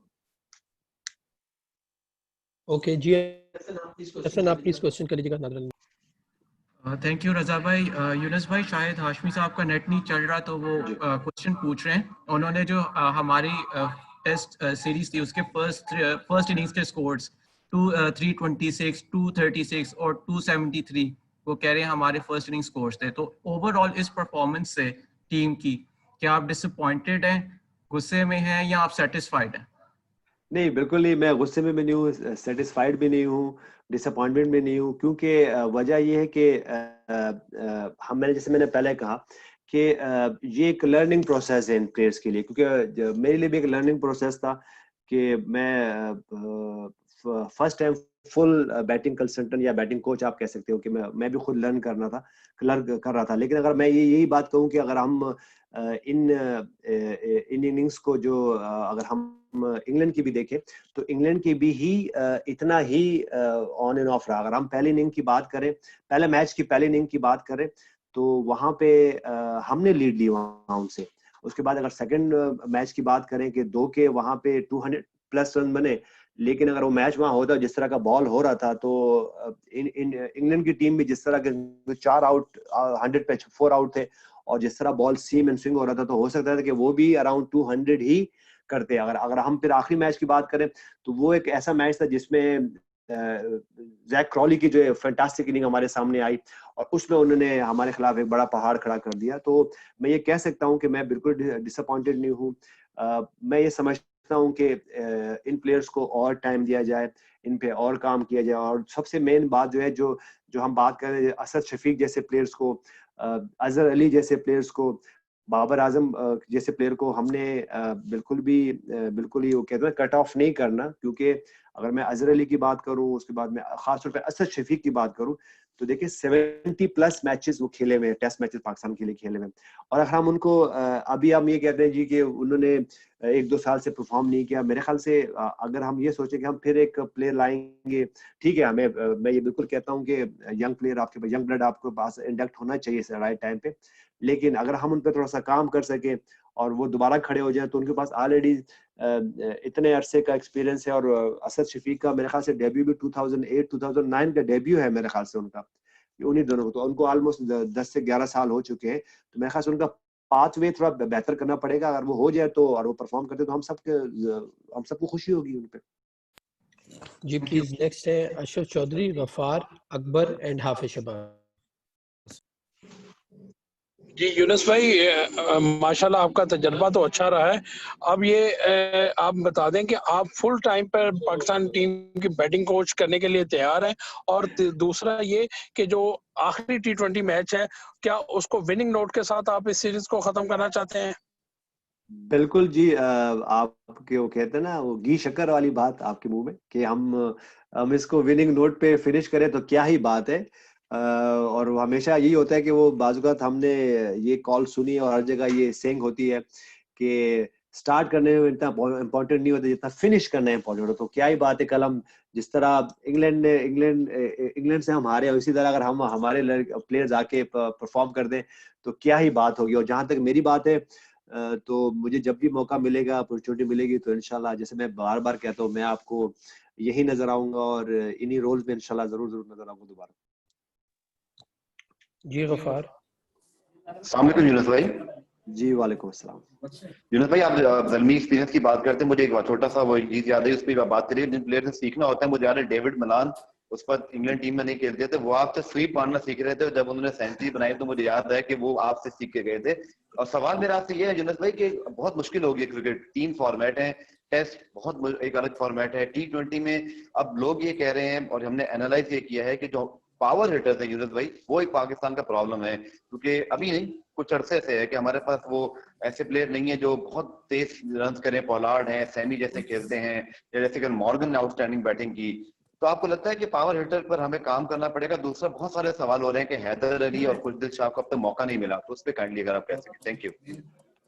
ओके जी, एहसन आप प्लीज क्वेश्चन कर लीजिएगा नादरा। थैंक यू रजा भाई। यूनुस भाई, शायद हाशमी साहब का नेट नहीं चल रहा तो वो क्वेश्चन पूछ रहे हैं। उन्होंने जो हमारी टेस्ट सीरीज थी उसके फर्स्ट इनिंग्स के स्कोर्स 326, 236 और 273 वो कह रहे हैं हमारे फर्स्ट इनिंग स्कोर्स थे। तो ओवरऑल इस परफॉर्मेंस से टीम की क्या आप डिसअपॉइंटेड हैं, गुस्से में हैं या आप सेटिस्फाइड हैं? नहीं, बिल्कुल नहीं, मैं गुस्से में भी नहीं हूँ, सेटिस्फाइड भी नहीं हूँ, डिसअपॉइंटमेंट भी नहीं हूँ, क्योंकि वजह ये है कि जैसे मैंने पहले कहा कि ये एक लर्निंग प्रोसेस है इन प्लेयर्स के लिए, क्योंकि मेरे लिए भी एक लर्निंग प्रोसेस था कि मैं first time full batting consultant या बैटिंग कोच आप कह सकते हो कि मैं भी खुद लर्न कर रहा था। लेकिन अगर मैं यही बात कहूँ कि अगर हम इन इनिंग्स को जो अगर हम इंग्लैंड की भी देखें तो इंग्लैंड की भी इतना ही ऑन एंड ऑफ रहा। अगर हम पहली इनिंग की बात करें, पहले मैच की पहली इनिंग की बात करें तो वहां पे हमने लीड ली वहां उनसे। उसके बाद अगर सेकंड मैच की बात करें कि 2 के वहां पे 200+ रन बने, लेकिन अगर वो मैच वहां होता जिस तरह का बॉल हो रहा था तो इंग्लैंड की टीम भी जिस तरह के 4 आउट 100 पे 4 आउट थे और जिस तरह बॉल सीम एंड स्विंग हो रहा था तो हो सकता था कि वो भी अराउंड 200 ही करते। अगर हम फिर आखिरी मैच की बात करें तो वो एक ऐसा मैच था जिसमें जैक क्रॉली की जो फैंटास्टिक इनिंग हमारे सामने आई और उसमें उन्होंने हमारे खिलाफ एक बड़ा पहाड़ खड़ा कर दिया। तो मैं ये कह सकता हूं कि मैं बिल्कुल डिसअपॉइंटेड नहीं हूं। मैं ये समझता हूं कि इन प्लेयर्स को और टाइम दिया जाए, इन पे और काम किया जाए। और सबसे मेन बात जो है जो हम बात कर रहे हैं, असद शफीक जैसे प्लेयर्स को, अजहर अली जैसे प्लेयर्स को, बाबर आजम जैसे प्लेयर को हमने बिल्कुल ही वो कहते हैं कट ऑफ नहीं करना। क्योंकि अगर मैं अजहर अली की बात करूं, उसके बाद में खासतौर पे असद शफीक की बात करूं तो देखिए 70+ मैचेस वो खेले हुए, टेस्ट मैचेस पाकिस्तान के लिए खेले हुए। और अगर हम उनको अभी हम ये कहते हैं जी कि उन्होंने 1-2 साल से परफॉर्म नहीं किया, मेरे ख्याल से अगर हम ये सोचें कि हम फिर एक प्लेयर लाएंगे, ठीक है, मैं ये बिल्कुल कहता हूँ कि यंग प्लेयर आपके यंग ब्लड आपके पास इंडक्ट होना चाहिए राइट टाइम पे। लेकिन अगर हम उन पर थोड़ा सा काम कर सके और वो दोबारा खड़े हो जाए तो उनके पास ऑलरेडी इतने अरसे का एक्सपीरियंस है। और असद शफीक का मेरे ख्याल से डेब्यू भी 2008-2009 का डेब्यू है मेरे ख्याल से उनका, उन्हीं दोनों को। तो उनको ऑलमोस्ट 10 से 11 साल हो चुके हैं। तो मेरे ख्याल से उनका पाथवे थोड़ा बेहतर करना पड़ेगा। अगर वो हो जाए तो और वो परफॉर्म करते तो हम सबको खुशी होगी उन पे। जी प्लीज नेक्स्ट है अशरफ चौधरी, गफार, अकबर एंड हाफिज शबाज। जी यूनुस भाई, माशाल्लाह आपका तजर्बा तो अच्छा रहा है। अब ये आप बता दें कि आप फुल टाइम पर पाकिस्तान टीम की बैटिंग कोच करने के लिए तैयार हैं, और दूसरा ये कि जो आखिरी T20 मैच है, क्या उसको विनिंग नोट के साथ आप इस सीरीज को खत्म करना चाहते हैं? बिल्कुल जी, आपके वो कहते हैं ना वो घी शक्कर वाली बात आपके मुंह में कि हम इसको विनिंग नोट पे फिनिश करें तो क्या ही बात है। और हमेशा यही होता है कि वो बाजुकात हमने ये कॉल सुनी और हर जगह ये सेइंग होती है कि स्टार्ट करने में इतना इम्पोर्टेंट नहीं होता जितना फिनिश करना इम्पोर्टेंट होता। तो क्या ही बात है, कल हम जिस तरह इंग्लैंड से हम हारे, इसी तरह अगर हम हमारे प्लेयर्स आके परफॉर्म कर दें तो क्या ही बात होगी। और जहां तक मेरी बात है तो मुझे जब भी मौका मिलेगा, अपॉर्चुनिटी मिलेगी तो इंशाल्लाह, जैसे मैं बार बार कहता हूँ, मैं आपको यही नजर आऊंगा और इन्हीं रोल्स में इंशाल्लाह जरूर नजर आऊंगा दोबारा। जी गफार। अस्सलाम वालेकुम यूनुस भाई। जी वालेकुम अस्सलाम। यूनुस भाई, आप ज़ल्मी एक्सपीरियंस की बात करते हैं, मुझे एक छोटा सा वो चीज याद है, उस पर बात करिए। जिन प्लेयर से सीखना होता है, मुझे याद है डेविड मलान उस पर इंग्लैंड टीम में नहीं खेलते थे, वो आपसे स्वीप मारना सीख रहे थे। जब उन्होंने सेंचुरी बनाई तो मुझे याद है कि वो आपसे सीख के गए थे। और सवाल मेरा आपसे ये है यूनुस भाई कि बहुत मुश्किल हो गई क्रिकेट, 3 फॉर्मेट है, टेस्ट बहुत एक अलग फॉर्मेट है, T20 में अब लोग ये कह रहे हैं और हमने एनालाइज ये किया है कि जो पावर हिटर्स है यूनुस भाई, वो एक पाकिस्तान का प्रॉब्लम है। क्योंकि अभी नहीं, कुछ अरसे से है कि हमारे पास वो ऐसे प्लेयर नहीं है जो बहुत तेज रन करें। पोलार्ड है, सैमी जैसे खेलते हैं, जैसे कि मॉर्गन ने आउटस्टैंडिंग बैटिंग की। तो आपको लगता है कि पावर हिटर पर हमें काम करना पड़ेगा? दूसरा, बहुत सारे सवाल हो रहे हैं कि हैदर अली और खुशदिल शाह को अब तक मौका नहीं मिला, तो उस पर काइंडली अगर आप कह सकें। Thank you.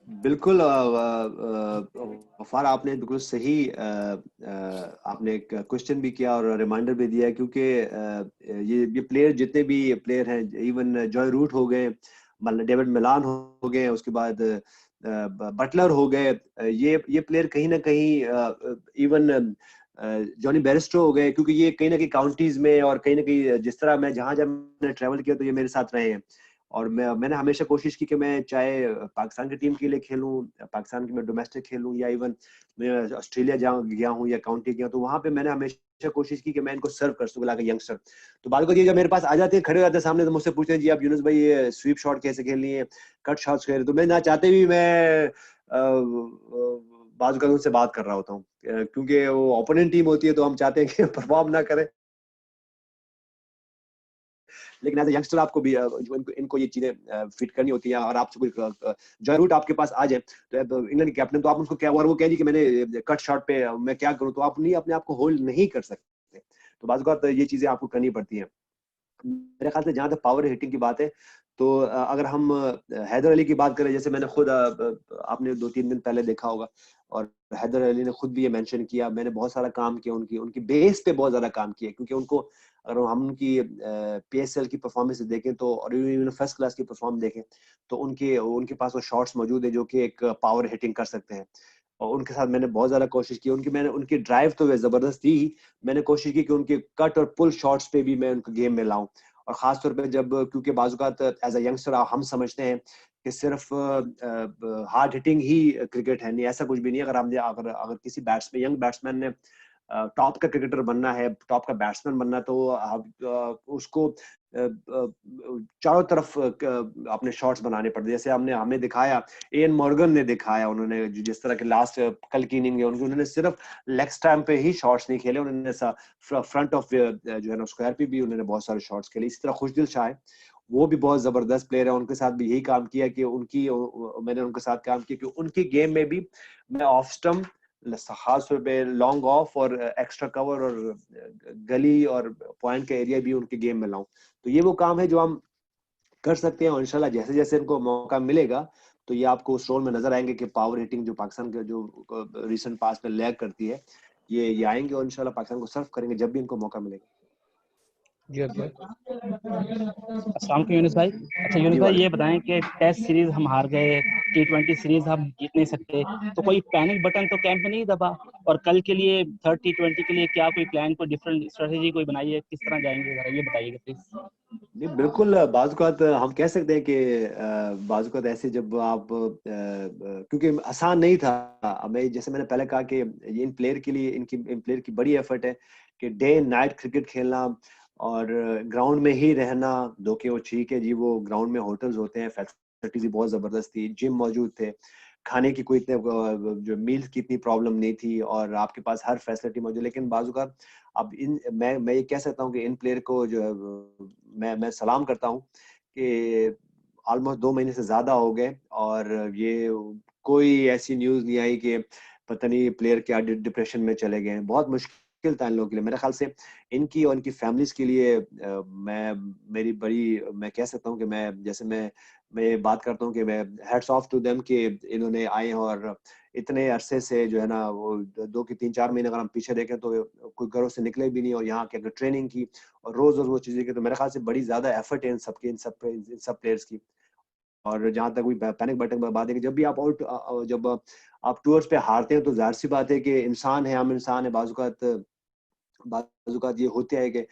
बिल्कुल गफार, आपने बिल्कुल सही आपने एक क्वेश्चन भी किया और रिमाइंडर भी दिया, क्योंकि ये प्लेयर जितने भी प्लेयर हैं, इवन जॉय रूट हो गए, डेविड मिलान हो गए, उसके बाद बटलर हो गए, ये प्लेयर कहीं ना कहीं इवन जॉनी बेरिस्टो हो गए, क्योंकि ये कहीं ना कहीं काउंटीज में और कहीं ना कहीं जिस तरह मैं जहां मैंने ट्रैवल किया तो ये मेरे साथ रहे हैं। और मैंने हमेशा कोशिश की कि मैं चाहे पाकिस्तान की टीम के लिए खेलूं, पाकिस्तान की मैं डोमेस्टिक खेलूं, या इवन मैं ऑस्ट्रेलिया गया हूं या काउंटी गया, तो वहां पे मैंने हमेशा कोशिश की कि मैं इनको सर्व कर सकूं लाइक यंगस्टर। तो बाल को ये जब मेरे पास आ जाते हैं, खड़े हो जाते हैं सामने, तो मुझसे पूछते हैं जी आप यूनुस भाई ये स्वीप शॉट कैसे खेलनी है, कट शॉट्स खेल, तो मैं ना चाहते भी मैं बाजू उनसे बात कर रहा होता हूँ, क्योंकि वो ओपोनेंट टीम होती है तो हम चाहते हैं कि परफॉर्म ना करें, लेकिन एज ए यंगस्टर आपको भी इनको ये चीजें फिट करनी होती है, और आपसे कोई जॉय रूट आपके पास आ जाए तो इंग्लैंड कैप्टन, तो आप उसको क्या, और वो कह दी कि मैंने कट शॉट पे मैं क्या करूं, तो आप नहीं अपने आप को होल्ड नहीं कर सकते। तो बाज़ औक़ात ये चीजें आपको करनी पड़ती हैं। मेरे ख्याल से जहां तक पावर हिटिंग की बात है, तो अगर हम हैदर अली की बात करें, जैसे मैंने खुद आपने 2-3 दिन पहले देखा होगा, और हैदर अली ने खुद भी ये मेंशन किया, मैंने बहुत सारा काम किया उनकी बेस पे बहुत ज्यादा काम किया, क्योंकि उनको अगर हम उनकी PSL की परफॉर्मेंस देखें तो, और इवन फर्स्ट क्लास की परफॉर्म देखें तो उनके पास वो शॉट्स मौजूद है जो कि एक पावर हिटिंग कर सकते हैं, और उनके साथ मैंने बहुत ज्यादा कोशिश की। उनकी ड्राइव तो जबरदस्त थी, मैंने कोशिश की कि उनके कट और पुल शॉट्स पे भी मैं उनको गेम में लाऊं, और खासतौर पे जब, क्योंकि बाज़-औक़ात एज अ यंगस्टर हम समझते हैं कि सिर्फ हार्ड हिटिंग ही क्रिकेट है, नहीं, ऐसा कुछ भी नहीं है। अगर किसी यंग बैट्समैन ने टॉप का क्रिकेटर बनना है, टॉप का बैट्समैन बनना है, तो उसको चारों तरफ अपने शॉट्स बनाने पड़ते, जैसे हमें दिखाया, एन मॉर्गन ने दिखाया, उन्होंने जिस तरह के लास्ट कल की इनिंग है उन्होंने सिर्फ लेग स्टैम्प पे ही शॉट्स नहीं खेले, उन्होंने फ्रंट ऑफ जो है ना स्क्वायर पे भी उन्होंने बहुत सारे शॉट्स खेले। इसी तरह खुशदिल शाह है, वो भी बहुत जबरदस्त प्लेयर है, उनके साथ भी यही काम किया कि मैंने उनके साथ काम किया कि उनकी गेम में भी मैं ऑफ स्टम्प, खास तौर पे लॉन्ग ऑफ और एक्स्ट्रा कवर और गली और पॉइंट का एरिया भी उनके गेम में लाऊं। तो ये वो काम है जो हम कर सकते हैं, और इंशाल्लाह जैसे जैसे इनको मौका मिलेगा तो ये आपको उस रोल में नजर आएंगे कि पावर हिटिंग जो पाकिस्तान के जो रिसेंट पास में लैग करती है, ये आएंगे और इंशाल्लाह पाकिस्तान को सर्व करेंगे जब भी इनको मौका मिलेगा। जी अस्सलाम वालेकुम यूनुस भाई। अच्छा यूनुस भाई, ये बताएं कि टेस्ट सीरीज हम हार गए, T20 सीरीज हम जीत नहीं सकते, तो कोई पैनिक बटन तो कैंप में नहीं दबा, और कल के लिए थर्ड T20 के लिए क्या कोई प्लान, कोई डिफरेंट स्ट्रेटेजी कोई बनाई है, किस तरह जाएंगे, जरा ये बताइएगा प्लीज। नहीं, बिल्कुल, बाज़-औक़ात हम कह सकते हैं कि बाज़-औक़ात ऐसे जब आप क्योंकि आसान नहीं था, जैसे मैंने पहले कहा कि इन प्लेयर की बड़ी एफर्ट है कि डे एंड नाइट क्रिकेट खेलना और ग्राउंड में ही रहना। दो के वो ठीक है जी, वो ग्राउंड में होटल्स होते हैं, फैसिलिटीज भी बहुत जबरदस्त थी, जिम मौजूद थे, खाने की कोई इतने जो मील्स की इतनी प्रॉब्लम नहीं थी, और आपके पास हर फैसिलिटी मौजूद। लेकिन बाज़-औक़ात अब मैं ये कह सकता हूँ कि इन प्लेयर को जो है मैं सलाम करता हूँ कि ऑलमोस्ट 2 महीने से ज्यादा हो गए, और ये कोई ऐसी न्यूज नहीं आई कि पता नहीं प्लेयर क्या डिप्रेशन में चले गए। बहुत मुश्किल था इन लोगों के लिए, मेरे ख्याल से इनकी और इनकी फैमिलीज के लिए। मैं कह सकता हूँ कि मैं बात करता हूँ कि मैं हैट्स ऑफ टू देम कि इन्होंने आए और इतने अरसे से जो है ना, वो 2 की 3-4 महीने अगर हम पीछे देखें तो कोई घरों से निकले भी नहीं, और यहाँ के ट्रेनिंग की और रोज वो चीजें की, तो मेरे ख्याल से बड़ी ज्यादा एफर्ट है इन सब प्लेयर्स की। और जहां तक पैनिक बटन पर बात है कि जब आप टूर्स पे हारते हैं तो जाहिर सी बात है कि इंसान है, हम इंसान है, बाज़-औक़ात ये होते है कि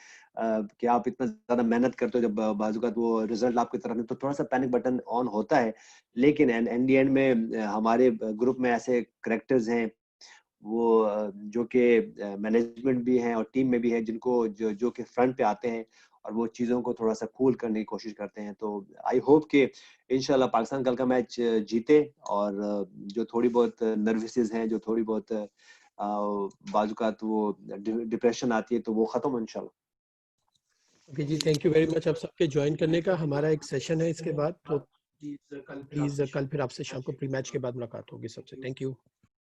आप इतना ज्यादा मेहनत करते हो, जब बाज़-औक़ात वो रिजल्ट आपकी तरफ नहीं, तो थोड़ा सा पैनिक बटन ऑन होता है। लेकिन एंड द एंड में हमारे ग्रुप में ऐसे कैरेक्टर्स हैं वो जो कि मैनेजमेंट भी हैं और टीम में भी है, जिनको जो कि फ्रंट पे आते हैं और वो चीज़ों को थोड़ा सा कूल करने की कोशिश करते हैं। तो आई होप कि इंशाल्लाह पाकिस्तान कल का मैच जीते, और जो थोड़ी बहुत नर्वसेस हैं, जो थोड़ी बहुत बाज़-औक़ात वो डिप्रेशन आती है, तो वो खत्म हो इंशाल्लाह। ओके जी, थैंक यू वेरी मच आप सबके ज्वाइन करने का। हमारा एक सेशन है इसके बाद, तो प्लीज कल फिर आपसे शाम को प्री मैच के बाद मुलाकात होगी सबसे। Thank you.